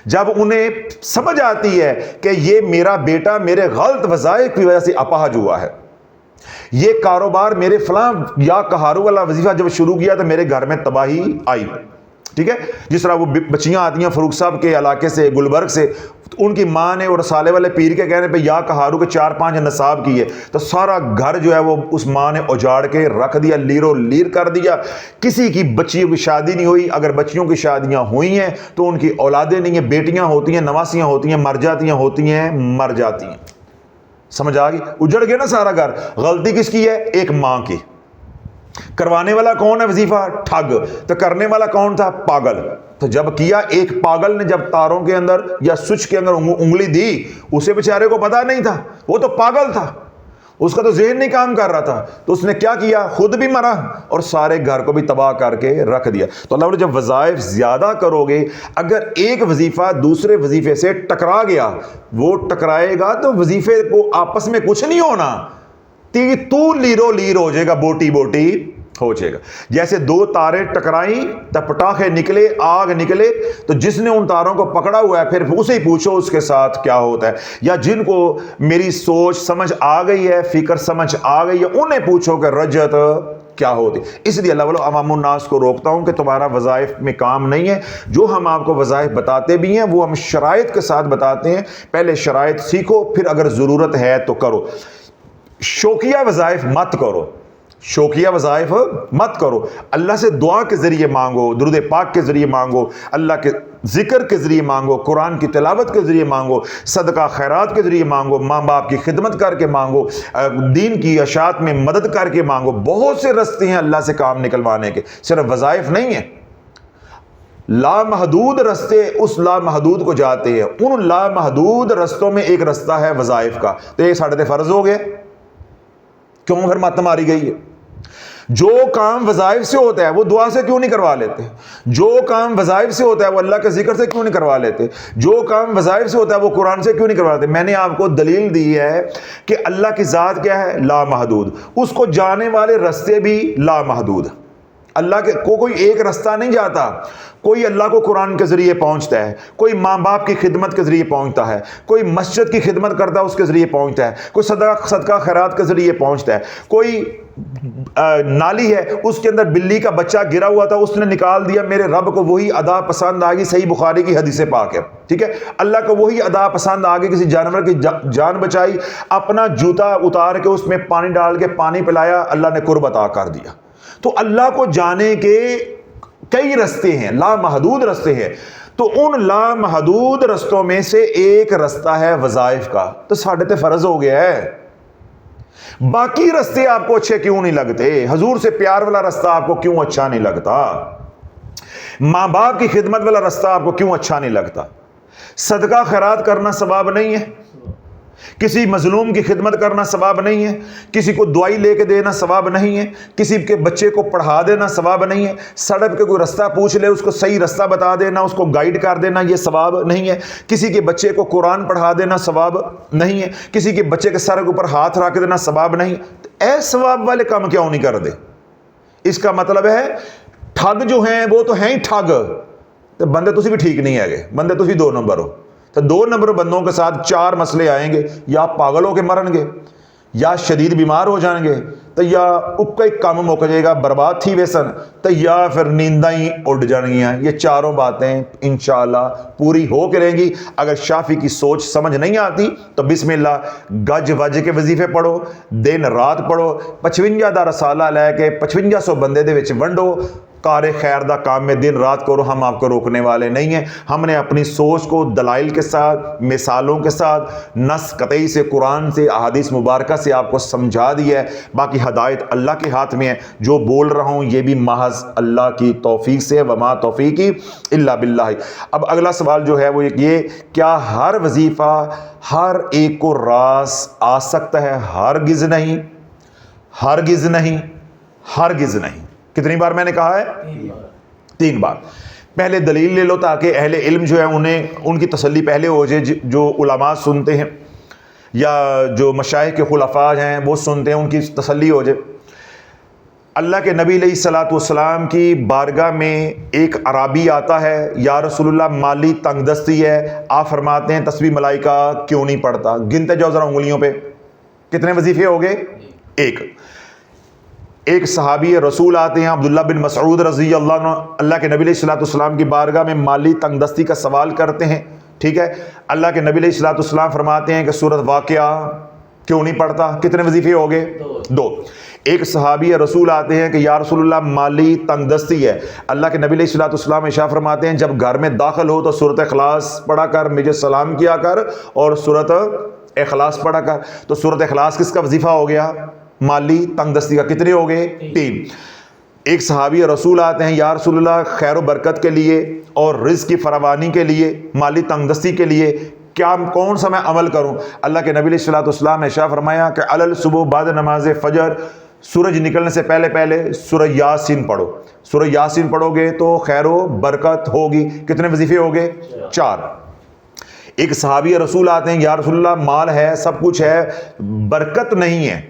جب انہیں سمجھ آتی ہے کہ یہ میرا بیٹا میرے غلط وظائف کی وجہ سے اپاہج ہوا ہے, یہ کاروبار میرے فلاں یا کہارو والا وظیفہ جب شروع کیا تو میرے گھر میں تباہی آئی, ٹھیک ہے. جس طرح وہ بچیاں آتی ہیں فروخ صاحب کے علاقے سے, گلبرگ سے, ان کی ماں نے اور رسالے والے پیر کے کہنے پہ یا کہارو کے 4-5 نصاب کیے, تو سارا گھر جو ہے وہ اس ماں نے اجاڑ کے رکھ دیا, لیرو لیر کر دیا. کسی کی بچیوں کی شادی نہیں ہوئی, اگر بچیوں کی شادیاں ہوئی ہیں تو ان کی اولادیں نہیں ہیں, بیٹیاں ہوتی ہیں, نواسیاں ہوتی ہیں, مر جاتی ہیں, مر جاتی ہیں. سمجھ آ گئی؟ اجڑ گیا نا سارا گھر. غلطی کس کی ہے؟ ایک ماں کی. کروانے والا کون ہے وظیفہ؟ ٹھگ. تو کرنے والا کون تھا؟ پاگل. تو جب کیا, ایک پاگل نے جب تاروں کے اندر یا سوئچ کے اندر انگلی دی, اسے بیچارے کو پتا نہیں تھا, وہ تو پاگل تھا, اس کا تو ذہن نہیں کام کر رہا تھا, تو اس نے کیا کیا؟ خود بھی مرا اور سارے گھر کو بھی تباہ کر کے رکھ دیا. تو اللہ جب وظائف زیادہ کرو گے, اگر ایک وظیفہ دوسرے وظیفے سے ٹکرا گیا, وہ ٹکرائے گا تو وظیفے کو آپس میں کچھ نہیں ہونا, تو لیرو لیر ہو جائے گا, بوٹی بوٹی ہو جائے گا. جیسے 2 تاریں ٹکرائیں تو پٹاخے نکلے, آگ نکلے, تو جس نے ان تاروں کو پکڑا ہوا ہے پھر اسے ہی پوچھو اس کے ساتھ کیا ہوتا ہے. یا جن کو میری سوچ سمجھ آ گئی ہے, فکر سمجھ آ گئی ہے, انہیں پوچھو کہ رجت کیا ہوتی. اس لیے اللہ والو عوام الناس کو روکتا ہوں کہ تمہارا وظائف میں کام نہیں ہے. جو ہم آپ کو وظائف بتاتے بھی ہیں وہ ہم شرائط کے ساتھ بتاتے ہیں. پہلے شرائط سیکھو, پھر اگر ضرورت ہے تو کرو. شوقیہ وظائف مت کرو, شوقیہ وظائف مت کرو. اللہ سے دعا کے ذریعے مانگو, درود پاک کے ذریعے مانگو, اللہ کے ذکر کے ذریعے مانگو, قرآن کی تلاوت کے ذریعے مانگو, صدقہ خیرات کے ذریعے مانگو, ماں باپ کی خدمت کر کے مانگو, دین کی اشاعت میں مدد کر کے مانگو. بہت سے رستے ہیں اللہ سے کام نکلوانے کے, صرف وظائف نہیں ہیں. لامحدود رستے اس لامحدود کو جاتے ہیں. ان لامحدود رستوں میں ایک رستہ ہے وظائف کا, تو یہ ساڑھے فرض ہو گئے. کیوں پھر مت ماری گئی ہے؟ جو کام وظائف سے ہوتا ہے وہ دعا سے کیوں نہیں کروا لیتے؟ جو کام وظائف سے ہوتا ہے وہ اللہ کے ذکر سے کیوں نہیں کروا لیتے؟ جو کام وظائف سے ہوتا ہے وہ قرآن سے کیوں نہیں کرواتے؟ میں نے آپ کو دلیل دی ہے کہ اللہ کی ذات کیا ہے؟ لا محدود. اس کو جانے والے رستے بھی لا محدود. اللہ کے کوئی ایک رستہ نہیں جاتا. کوئی اللہ کو قرآن کے ذریعے پہنچتا ہے, کوئی ماں باپ کی خدمت کے ذریعے پہنچتا ہے, کوئی مسجد کی خدمت کرتا ہے اس کے ذریعے پہنچتا ہے, کوئی صدقہ خیرات کے ذریعے پہنچتا ہے, کوئی نالی ہے اس کے اندر بلی کا بچہ گرا ہوا تھا اس نے نکال دیا, میرے رب کو وہی ادا پسند آ گئی, صحیح بخاری کی حدیث پاک ہے, ٹھیک ہے, اللہ کو وہی ادا پسند آ گئی, کسی جانور کی جان بچائی, اپنا جوتا اتار کے اس میں پانی ڈال کے پانی پلایا, اللہ نے قرب عطا کر دیا. تو اللہ کو جانے کے کئی رستے ہیں, لا محدود رستے ہیں. تو ان لا محدود رستوں میں سے ایک رستہ ہے وظائف کا, تو ساڑھے تے فرض ہو گیا ہے. باقی رستے آپ کو اچھے کیوں نہیں لگتے؟ حضور سے پیار والا رستہ آپ کو کیوں اچھا نہیں لگتا؟ ماں باپ کی خدمت والا رستہ آپ کو کیوں اچھا نہیں لگتا؟ صدقہ خیرات کرنا ثواب نہیں ہے؟ کسی مظلوم کی خدمت کرنا ثواب نہیں ہے؟ کسی کو دوائی لے کے دینا ثواب نہیں ہے؟ کسی کے بچے کو پڑھا دینا ثواب نہیں ہے؟ سڑک پہ کوئی رستہ پوچھ لے اس کو صحیح رستہ بتا دینا, اس کو گائیڈ کر دینا, یہ ثواب نہیں ہے؟ کسی کے بچے کو قرآن پڑھا دینا ثواب نہیں ہے؟ کسی کے بچے کے سر کے اوپر ہاتھ رکھ دینا ثواب نہیں؟ اے ثواب والے کام کیوں نہیں کر دے؟ اس کا مطلب ہے ٹھگ جو ہیں وہ تو ہیں ہی ٹھگ, تو بندے تسی بھی ٹھیک نہیں ہے گے, بندے تسی 2 نمبر ہو. تو 2 نمبر بندوں کے ساتھ 4 مسئلے آئیں گے, یا پاگل ہو کے مرن گے, یا شدید بیمار ہو جائیں گے, تو یا اکا ایک کام مک جائے گا برباد تھی ویسن, تو یا پھر نیندہ ہی اڑ جان گیاں. یہ چاروں باتیں انشاءاللہ پوری ہو کے رہیں گی. اگر شافی کی سوچ سمجھ نہیں آتی تو بسم اللہ گج وج کے وظیفے پڑھو, دن رات پڑھو, 55 دا رسالہ لے کے 5500 بندے دے وچ ونڈو, کار خیر دا کام میں دن رات کرو. ہم آپ کو روکنے والے نہیں ہیں. ہم نے اپنی سوچ کو دلائل کے ساتھ, مثالوں کے ساتھ, نص قطعی سے, قرآن سے, احادیث مبارکہ سے آپ کو سمجھا دیا ہے. باقی ہدایت اللہ کے ہاتھ میں ہے. جو بول رہا ہوں یہ بھی محض اللہ کی توفیق سے, وما توفیقی الا باللہ. اب اگلا سوال جو ہے وہ یہ, کیا ہر وظیفہ ہر ایک کو راس آ سکتا ہے؟ ہرگز نہیں, ہرگز نہیں, ہرگز نہیں. کتنی بار میں نے کہا ہے؟ 3 بار. پہلے دلیل لے لو تاکہ اہل علم جو ہے انہیں ان کی تسلی پہلے ہو جائے. جو علماء سنتے ہیں یا جو مشائخ کے خلفاء ہیں وہ سنتے ہیں, ان کی تسلی ہو جائے. اللہ کے نبی علیہ الصلوۃ والسلام کی بارگاہ میں ایک عرابی آتا ہے, یا رسول اللہ مالی تنگ دستی ہے. آپ فرماتے ہیں تسبیح ملائکہ کیوں نہیں پڑھتا؟ گنتے جاؤ ذرا انگلیوں پہ, کتنے وظیفے ہو گئے؟ ایک صحابی رسول آتے ہیں عبداللہ بن مسعود رضی اللہ عنہ, اللہ کے نبی علیہ الصلوۃ والسلام کی بارگاہ میں مالی تنگ دستی کا سوال کرتے ہیں, ٹھیک ہے. اللہ کے نبی علیہ الصلوۃ والسلام فرماتے ہیں کہ سورۃ واقعہ کیوں نہیں پڑھتا؟ کتنے وظیفے ہو گئے؟ 2. ایک صحابی رسول آتے ہیں کہ یا رسول اللہ مالی تنگ دستی ہے. اللہ کے نبی علیہ الصلوۃ والسلام ارشاد فرماتے ہیں جب گھر میں داخل ہو تو سورۃ اخلاص پڑھا کر, مجھے سلام کیا کر, اور سورۃ اخلاص پڑھا کر. تو سورۃ اخلاص کس کا وظیفہ ہو گیا؟ مالی تنگ دستی کا. کتنے ہو گئے؟ 3. ایک صحابی رسول آتے ہیں یا رسول اللہ خیر و برکت کے لیے اور رزق کی فراوانی کے لیے, مالی تنگ دستی کے لیے کیا کون سا میں عمل کروں؟ اللہ کے نبی علیہ الصلوۃ والسلام نے ارشاد فرمایا کہ علل صبح بعد نماز فجر, سورج نکلنے سے پہلے پہلے سورہ یاسین پڑھو. سورہ یاسین پڑھو گے تو خیر و برکت ہوگی. کتنے وظیفے ہو گئے؟ 4. ایک صحابی رسول آتے ہیں یا رسول اللہ مال ہے, سب کچھ ہے, برکت نہیں ہے,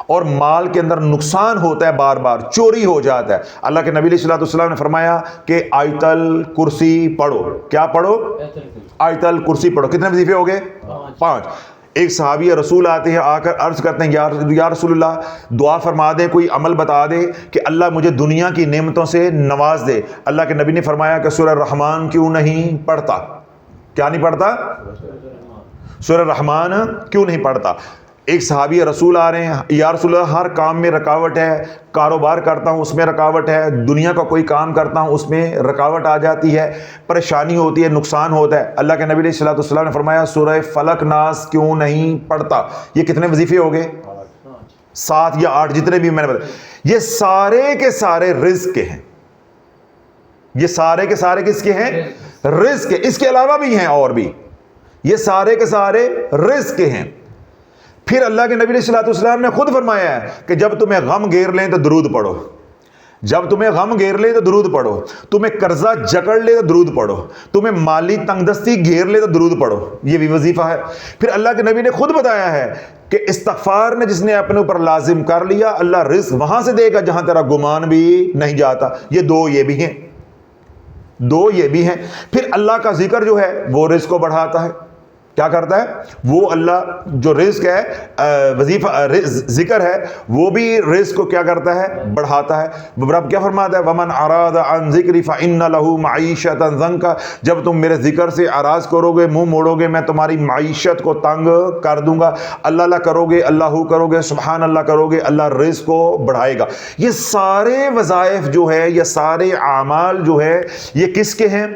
اور مال کے اندر نقصان ہوتا ہے, بار بار چوری ہو جاتا ہے. اللہ کے نبی علیہ الصلوۃ والسلام نے فرمایا کہ آیت الکرسی پڑھو. کیا پڑھو؟ آیت الکرسی پڑھو. کتنے وظیفے ہو گئے؟ 5. ایک صحابی رسول آتے ہیں, آ کر عرض کرتے ہیں یا رسول اللہ دعا فرما دے, کوئی عمل بتا دے کہ اللہ مجھے دنیا کی نعمتوں سے نواز دے. اللہ کے نبی نے فرمایا کہ سورہ رحمان کیوں نہیں پڑھتا؟ کیا نہیں پڑھتا؟ سورہ رحمان کیوں نہیں پڑھتا؟ ایک صحابی رسول آ رہے ہیں, یا رسول اللہ ہر کام میں رکاوٹ ہے, کاروبار کرتا ہوں اس میں رکاوٹ ہے, دنیا کا کوئی کام کرتا ہوں اس میں رکاوٹ آ جاتی ہے, پریشانی ہوتی ہے, نقصان ہوتا ہے. اللہ کے نبی علیہ الصلوۃ والسلام نے فرمایا سورہ فلق ناس کیوں نہیں پڑھتا؟ یہ کتنے وظیفے ہو گئے؟ 7 یا 8, جتنے بھی میں نے بتایا. یہ سارے کے سارے رزق کے ہیں. یہ سارے کے سارے کس کے ہیں؟ رزق کے. اس کے علاوہ بھی ہیں اور بھی, یہ سارے کے سارے رزق کے ہیں. پھر اللہ کے نبی علیہ الصلوۃ والسلام نے خود فرمایا ہے کہ جب تمہیں غم گھیر لیں تو درود پڑھو، جب تمہیں غم گھیر لے تو درود پڑھو، تمہیں قرضہ جکڑ لے تو درود پڑھو، تمہیں مالی تنگ دستی گھیر لے تو درود پڑھو، یہ بھی وظیفہ ہے۔ پھر اللہ کے نبی نے خود بتایا ہے کہ استغفار نے جس نے اپنے اوپر لازم کر لیا، اللہ رزق وہاں سے دے گا جہاں تیرا گمان بھی نہیں جاتا۔ یہ دو یہ بھی ہیں، دو یہ بھی ہیں۔ پھر اللہ کا ذکر جو ہے وہ رزق کو بڑھاتا ہے۔ کیا کرتا ہے وہ؟ اللہ جو رزق ہے، وظیفہ ذکر ہے، وہ بھی رزق کو کیا کرتا ہے؟ بڑھاتا ہے۔ رب کیا فرماتا ہے؟ وَمَنْ أَرَادَ عَنْ ذِكْرِ فَإِنَّ لَهُ مَعِيشَةً ضَنْكَ، جب تم میرے ذکر سے اعراض کرو گے، منہ موڑو گے، میں تمہاری معیشت کو تنگ کر دوں گا۔ اللہ اللہ کرو گے، اللہ کرو گے، سبحان اللہ کرو گے، اللہ رزق کو بڑھائے گا۔ یہ سارے وظائف جو ہے، یہ سارے اعمال جو ہے، یہ کس کے ہیں؟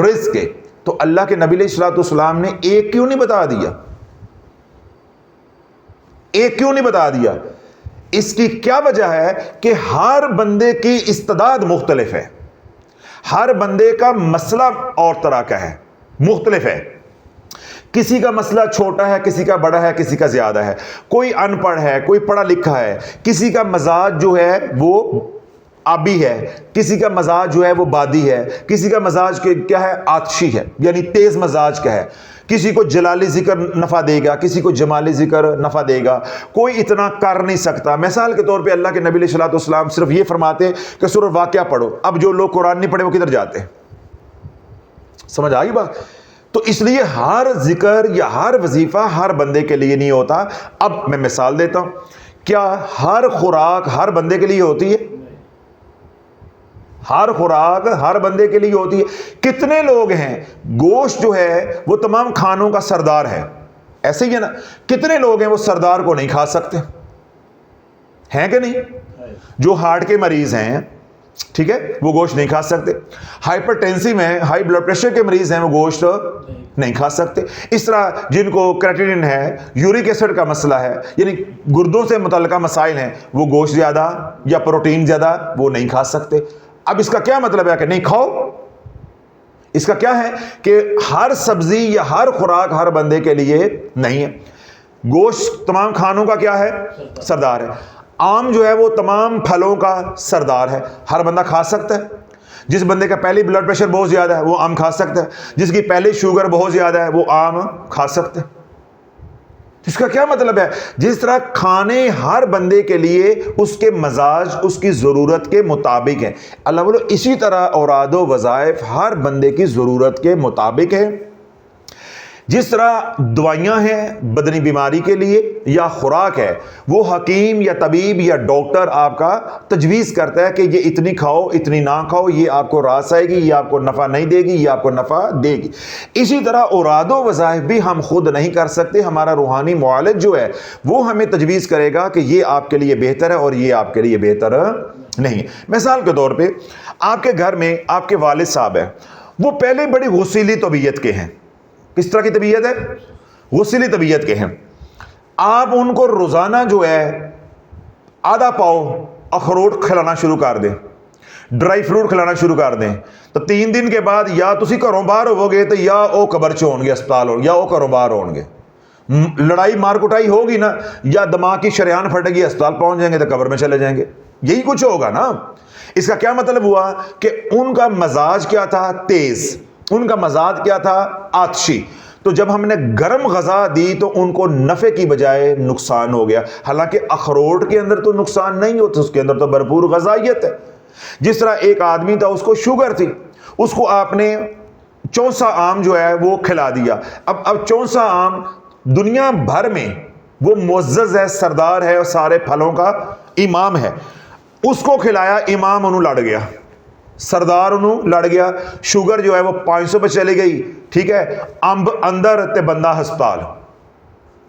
رزق کے۔ تو اللہ کے نبی علیہ الصلوۃ والسلام نے ایک کیوں نہیں بتا دیا؟ ایک کیوں نہیں بتا دیا؟ اس کی کیا وجہ ہے کہ ہر بندے کی استعداد مختلف ہے، ہر بندے کا مسئلہ اور طرح کا ہے، مختلف ہے۔ کسی کا مسئلہ چھوٹا ہے، کسی کا بڑا ہے، کسی کا زیادہ ہے، کوئی ان پڑھ ہے، کوئی پڑھا لکھا ہے، کسی کا مزاج جو ہے وہ آبی ہے، کسی کا مزاج جو ہے وہ بادی ہے، کسی کا مزاج کیا ہے؟ آتشی ہے، یعنی تیز مزاج کا ہے۔ کسی کو جلالی ذکر نفع دے گا، کسی کو جمالی ذکر نفع دے گا، کوئی اتنا کر نہیں سکتا۔ مثال کے طور پہ اللہ کے نبی علیہ الصلوۃ والسلام صرف یہ فرماتے کہ سورۃ واقعہ پڑھو۔ اب جو لوگ قرآن نہیں پڑھے وہ کدھر جاتے ہیں؟ سمجھ آئی بات؟ تو اس لیے ہر ذکر یا ہر وظیفہ ہر بندے کے لیے نہیں ہوتا۔ اب میں مثال دیتا ہوں، کیا ہر خوراک ہر بندے کے لیے ہوتی ہے؟ ہر خوراک ہر بندے کے لیے ہوتی ہے؟ کتنے لوگ ہیں گوشت جو ہے وہ تمام کھانوں کا سردار ہے، ایسے ہی ہے نا؟ کتنے لوگ ہیں وہ سردار کو نہیں کھا سکتے، ہیں کہ نہیں؟ جو ہارٹ کے مریض ہیں، ٹھیک ہے، وہ گوشت نہیں کھا سکتے۔ ہائپر ٹینسو ہیں، ہائی بلڈ پریشر کے مریض ہیں، وہ گوشت نہیں کھا سکتے۔ اس طرح جن کو کریٹینن ہے، یورک ایسڈ کا مسئلہ ہے، یعنی گردوں سے متعلقہ مسائل ہیں، وہ گوشت زیادہ یا پروٹین زیادہ وہ نہیں کھا سکتے۔ اب اس کا کیا مطلب ہے کہ نہیں کھاؤ؟ اس کا کیا ہے کہ ہر سبزی یا ہر خوراک ہر بندے کے لیے نہیں ہے۔ گوشت تمام کھانوں کا کیا ہے؟ سردار ہے۔ آم جو ہے وہ تمام پھلوں کا سردار ہے، ہر بندہ کھا سکتا ہے۔ جس بندے کا پہلی بلڈ پریشر بہت زیادہ ہے وہ آم کھا سکتا ہے، جس کی پہلی شوگر بہت زیادہ ہے وہ آم کھا سکتا ہے۔ اس کا کیا مطلب ہے؟ جس طرح کھانے ہر بندے کے لیے اس کے مزاج، اس کی ضرورت کے مطابق ہیں، اللہ بولو اسی طرح اوراد و وظائف ہر بندے کی ضرورت کے مطابق ہے۔ جس طرح دوائیاں ہیں بدنی بیماری کے لیے یا خوراک ہے، وہ حکیم یا طبیب یا ڈاکٹر آپ کا تجویز کرتا ہے کہ یہ اتنی کھاؤ، اتنی نہ کھاؤ، یہ آپ کو راس آئے گی، یہ آپ کو نفع نہیں دے گی، یہ آپ کو نفع دے گی۔ اسی طرح اوراد و وظائف بھی ہم خود نہیں کر سکتے، ہمارا روحانی معالج جو ہے وہ ہمیں تجویز کرے گا کہ یہ آپ کے لیے بہتر ہے اور یہ آپ کے لیے بہتر نہیں۔ مثال کے طور پہ آپ کے گھر میں آپ کے والد صاحب ہیں، وہ پہلے بڑی غصیلی طبیعت کے ہیں۔ کس طرح کی طبیعت ہے؟ غصیلی طبیعت کے ہیں۔ آپ ان کو روزانہ جو ہے آدھا پاؤ اخروٹ کھلانا شروع کر دیں، ڈرائی فروٹ کھلانا شروع کر دیں، تو 3 دن کے بعد یا تسی گھروں باہر ہوو گے تو یا وہ قبر چ ہون گے، ہسپتال ہو، یا وہ گھروں باہر ہون گے۔ لڑائی مار کٹائی ہوگی نا، یا دماغ کی شریان پھٹے گی، ہسپتال پہنچ جائیں گے تو قبر میں چلے جائیں گے۔ یہی کچھ ہوگا نا۔ اس کا کیا مطلب ہوا کہ ان کا مزاج کیا تھا؟ تیز۔ ان کا مزاج کیا تھا؟ آتشی۔ تو جب ہم نے گرم غذا دی تو ان کو نفع کی بجائے نقصان ہو گیا۔ حالانکہ اخروٹ کے اندر تو نقصان نہیں ہوتا، اس کے اندر تو بھرپور غذائیت ہے۔ جس طرح ایک آدمی تھا، اس کو شوگر تھی، اس کو آپ نے 64 آم جو ہے وہ کھلا دیا۔ اب 64 آم دنیا بھر میں وہ معزز ہے، سردار ہے اور سارے پھلوں کا امام ہے، اس کو کھلایا، امام انہوں لڑ گیا، سردار انہوں لڑ گیا، شوگر جو ہے وہ 500 پہ چلی گئی، ٹھیک ہے، امب اندر تے بندہ ہسپتال،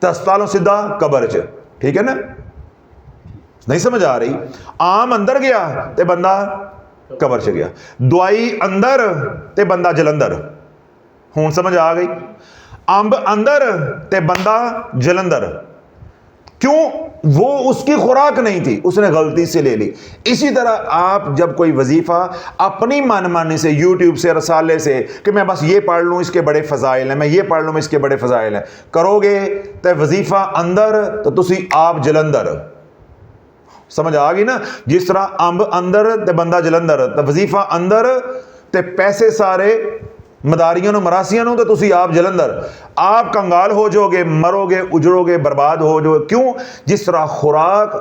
تے ہسپتالوں سیدھا قبر چ، ٹھیک ہے نا؟ نہیں سمجھ آ رہی؟ آم اندر گیا تے بندہ قبر چ گیا، دوائی اندر تے بندہ جلندر۔ ہون سمجھ آ گئی؟ امب اندر تے بندہ جلندر۔ کیوں؟ وہ اس کی خوراک نہیں تھی, اس نے غلطی سے لے لی. اسی طرح آپ جب کوئی وظیفہ اپنی من مانی سے, یوٹیوب سے, رسالے سے, کہ میں بس یہ پڑھ لوں اس کے بڑے فضائل ہیں, میں یہ پڑھ لوں اس کے بڑے فضائل ہیں, کرو گے تو وظیفہ اندر تو تسی آپ جلندر. سمجھ آ گئی نا؟ جس طرح امب اندر تے بندہ جلندر, تے وظیفہ اندر تے پیسے سارے مداریاں نو مراسیاں نو, تو تسی آپ جلندر. آپ کنگال ہو جاؤ گے, مرو گے, اجڑو گے, برباد ہو جاؤ گے. کیوں؟ جس طرح خوراک,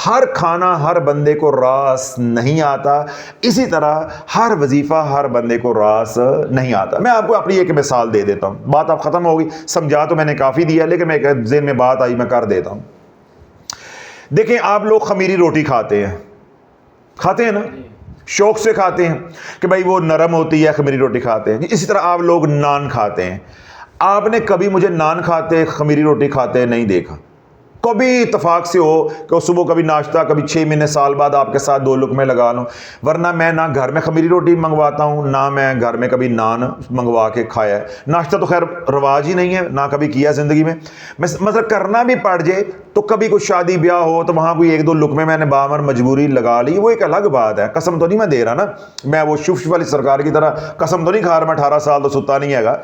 ہر کھانا ہر بندے کو راس نہیں آتا, اسی طرح ہر وظیفہ ہر بندے کو راس نہیں آتا. میں آپ کو اپنی ایک مثال دے دیتا ہوں, بات اب ختم ہوگی. سمجھا تو میں نے کافی دیا, لیکن میں ذہن میں بات آئی, میں کر دیتا ہوں. دیکھیں, آپ لوگ خمیری روٹی کھاتے ہیں نا, شوق سے کھاتے ہیں کہ بھائی وہ نرم ہوتی ہے, خمیری روٹی کھاتے ہیں. اسی طرح آپ لوگ نان کھاتے ہیں. آپ نے کبھی مجھے نان کھاتے, خمیری روٹی کھاتے نہیں دیکھا. کبھی اتفاق سے ہو کہ صبح کبھی ناشتہ, کبھی 6 مہینے سال بعد آپ کے ساتھ 2 لقمے لگا لوں. ورنہ میں نہ گھر میں خمیری روٹی منگواتا ہوں, نہ میں گھر میں کبھی نان منگوا کے کھایا ہے. ناشتہ تو خیر رواج ہی نہیں ہے, نہ کبھی کیا زندگی میں. مطلب کرنا بھی پڑ جائے تو کبھی کوئی شادی بیاہ ہو تو وہاں کوئی 1-2 لقمے میں نے بامر مجبوری لگا لی, وہ ایک الگ بات ہے. قسم تو نہیں میں دے رہا نا, میں وہ شف والی سرکار کی طرح قسم تو نہیں کھا رہا, میں 18 سال تو ستا نہیں ہے گا.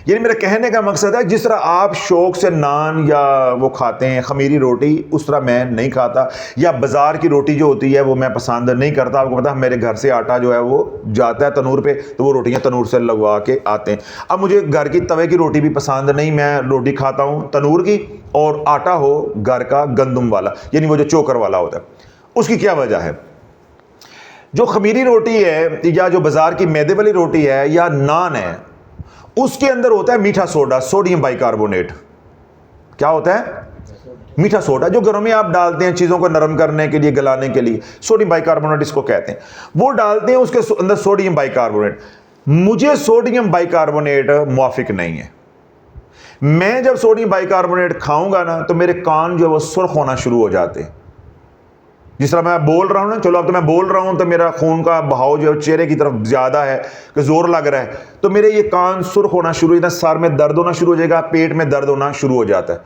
یعنی میرا کہنے کا مقصد ہے, جس طرح آپ شوق سے نان یا وہ کھاتے ہیں خمیری روٹی, اس طرح میں نہیں کھاتا. یا بازار کی روٹی جو ہوتی ہے وہ میں پسند نہیں کرتا. آپ کو پتا ہے میرے گھر سے آٹا جو ہے وہ جاتا ہے تنور پہ, تو وہ روٹیاں تنور سے لگوا کے آتے ہیں. اب مجھے گھر کی توے کی روٹی بھی پسند نہیں, میں روٹی کھاتا ہوں تنور کی, اور آٹا ہو گھر کا گندم والا, یعنی وہ جو چوکر والا ہوتا ہے. اس کی کیا وجہ ہے؟ جو خمیری روٹی ہے یا جو بازار کی میدے والی روٹی ہے یا نان ہے, اس کے اندر ہوتا ہے میٹھا سوڈا, سوڈیم بائی کاربونیٹ. کیا ہوتا ہے؟ میٹھا سوڈا, جو گھروں میں آپ ڈالتے ہیں چیزوں کو نرم کرنے کے لیے, گلانے کے لیے, سوڈیم بائی کاربونیٹ اس کو کہتے ہیں. وہ ڈالتے ہیں, اس کے اندر سوڈیم بائی کاربونیٹ. مجھے سوڈیم بائی کاربونیٹ موافق نہیں ہے. میں جب سوڈیم بائی کاربونیٹ کھاؤں گا نا تو میرے کان جو ہے وہ سرخ ہونا شروع ہو جاتے ہیں. جس طرح میں بول رہا ہوں نا, چلو اب تو میں بول رہا ہوں تو میرا خون کا بہاؤ جو ہے چہرے کی طرف زیادہ ہے, کہ زور لگ رہا ہے, تو میرے یہ کان سرخ ہونا شروع ہو جاتا ہے, سر میں درد ہونا شروع ہو جائے گا, پیٹ میں درد ہونا شروع ہو جاتا ہے.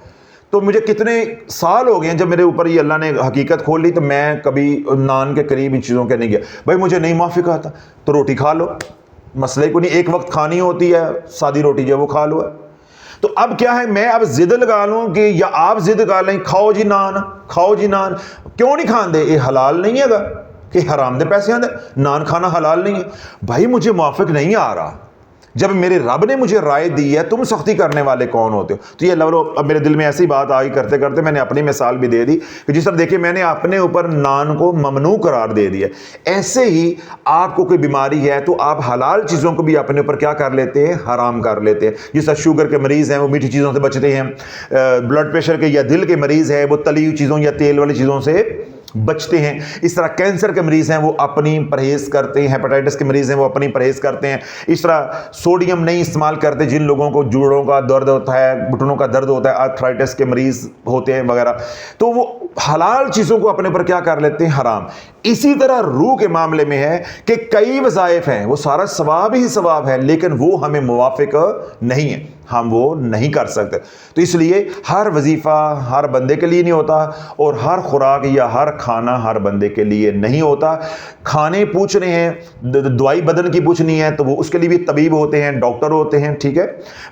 تو مجھے کتنے سال ہو گئے ہیں جب میرے اوپر یہ اللہ نے حقیقت کھول لی, تو میں کبھی نان کے قریب ان چیزوں کے نہیں گیا. بھائی مجھے نہیں موافق آتا تو روٹی کھا لو, مسئلہ کو نہیں, ایک وقت کھانی ہوتی ہے, سادی روٹی جو ہے وہ کھا لو. تو اب کیا ہے, میں اب ضد لگا لوں کہ, یا آپ ضد لگا لیں کھاؤ جی نان, کھاؤ جی نان. کیوں نہیں کھاندے؟ یہ حلال نہیں ہے گا کہ حرام دے پیسے آندے, نان کھانا حلال نہیں ہے. بھائی مجھے موافق نہیں آ رہا. جب میرے رب نے مجھے رائے دی ہے, تم سختی کرنے والے کون ہوتے ہو؟ تو یہ اب میرے دل میں ایسی بات آئی کرتے کرتے میں نے اپنی مثال بھی دے دی کہ جس طرح دیکھیں میں نے اپنے اوپر نان کو ممنوع قرار دے دیا. ایسے ہی آپ کو کوئی بیماری ہے تو آپ حلال چیزوں کو بھی اپنے اوپر کیا کر لیتے ہیں؟ حرام کر لیتے ہیں. جس طرح شوگر کے مریض ہیں وہ میٹھی چیزوں سے بچتے ہیں, بلڈ پریشر کے یا دل کے مریض ہیں وہ تلی ہوئی چیزوں یا تیل والی چیزوں سے بچتے ہیں. اس طرح کینسر کے مریض ہیں وہ اپنی پرہیز کرتے ہیں, ہیپاٹائٹس کے مریض ہیں وہ اپنی پرہیز کرتے ہیں. اس طرح سوڈیم نہیں استعمال کرتے جن لوگوں کو جوڑوں کا درد ہوتا ہے, گھٹنوں کا درد ہوتا ہے, آرتھرائٹس کے مریض ہوتے ہیں وغیرہ, تو وہ حلال چیزوں کو اپنے اوپر کیا کر لیتے ہیں؟ حرام. اسی طرح روح کے معاملے میں ہے کہ کئی وظائف ہیں, وہ سارا ثواب ہی ثواب ہے, لیکن وہ ہمیں موافق نہیں ہے, ہم وہ نہیں کر سکتے. تو اس لیے ہر وظیفہ ہر بندے کے لیے نہیں ہوتا, اور ہر خوراک یا ہر کھانا ہر بندے کے لیے نہیں ہوتا. کھانے پوچھنے ہیں, دوائی بدن کی پوچھنی ہے تو وہ اس کے لیے بھی طبیب ہوتے ہیں, ڈاکٹر ہوتے ہیں, ٹھیک ہے,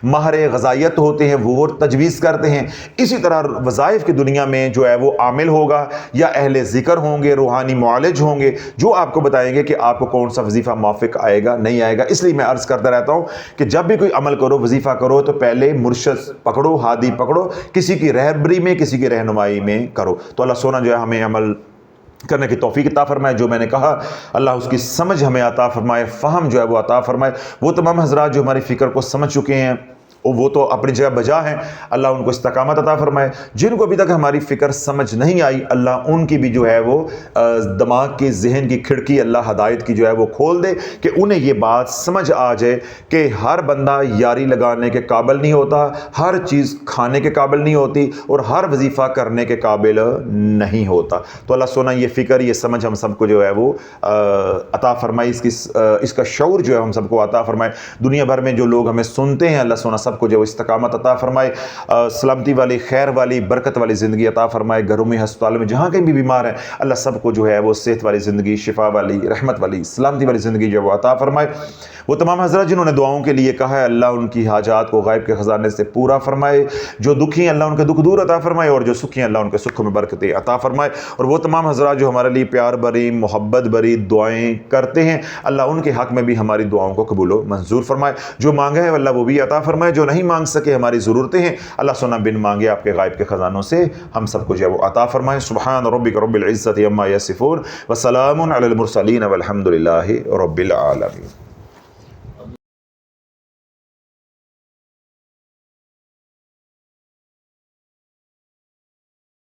ماہر غذائیت ہوتے ہیں, وہ تجویز کرتے ہیں. اسی طرح وظائف کی دنیا میں جو ہے وہ عامل ہوگا یا اہل ذکر ہوں گے, روحانی معالج ہوں گے, جو آپ کو بتائیں گے کہ آپ کو کون سا وظیفہ موافق آئے گا, نہیں آئے گا. اس لیے میں عرض کرتا رہتا ہوں کہ جب بھی کوئی عمل کرو, وظیفہ کرو, تو پہلے مرشد پکڑو, ہادی پکڑو, کسی کی رہبری میں, کسی کی رہنمائی میں کرو. تو اللہ سونا جو ہے ہمیں عمل کرنے کی توفیق عطا فرمائے. جو میں نے کہا اللہ اس کی سمجھ ہمیں عطا فرمائے, فہم جو ہے وہ عطا فرمائے. وہ تمام حضرات جو ہماری فکر کو سمجھ چکے ہیں وہ تو اپنی جگہ بجا ہیں, اللہ ان کو استقامت عطا فرمائے. جن کو ابھی تک ہماری فکر سمجھ نہیں آئی, اللہ ان کی بھی جو ہے وہ دماغ کی, ذہن کی کھڑکی اللہ ہدایت کی جو ہے وہ کھول دے, کہ انہیں یہ بات سمجھ آ جائے کہ ہر بندہ یاری لگانے کے قابل نہیں ہوتا, ہر چیز کھانے کے قابل نہیں ہوتی, اور ہر وظیفہ کرنے کے قابل نہیں ہوتا. تو اللہ سونا یہ فکر, یہ سمجھ ہم سب کو جو ہے وہ عطا فرمائے, اس کا شعور جو ہے ہم سب کو عطا فرمائے. دنیا بھر میں جو لوگ ہمیں سنتے ہیں اللہ سونا سب کو جو استقامت عطا فرمائے، سلامتی والی، خیر والی، برکت والی زندگی عطا فرمائے۔ گھروں میں، ہسپتالوں میں، جہاں کہیں بھی بیمار ہیں، اللہ سب کو جو ہے وہ صحت والی زندگی، شفا والی، رحمت والی، سلامتی والی زندگی جو ہے وہ عطا فرمائے۔ وہ تمام حضرات جنہوں نے دعاؤں کے لیے کہا ہے، اللہ ان کی حاجات کو غائب کے خزانے سے پورا فرمائے۔ جو دکھی ہیں اللہ ان کے دکھ دور عطا فرمائے، اور جو سکھی ہیں اللہ ان کے سکھ میں برکتیں عطا فرمائے۔ اور وہ تمام حضرات جو ہمارے لیے پیار بری، محبت بری دعائیں کرتے ہیں، اللہ ان کے حق میں بھی ہماری دعاؤں کو قبول و منظور فرمائے۔ جو مانگا ہے اللہ وہ بھی عطا فرمائے، جو نہیں مانگ سکے ہماری ضرورتیں ہیں، اللہ سنا بن مانگے آپ کے غائب کے خزانوں سے ہم سب کو جو ہے وہ عطا فرمائے۔ سبحان ربک رب العزت عما یصفون وسلام علی المرسلین والحمد للہ رب العالمین۔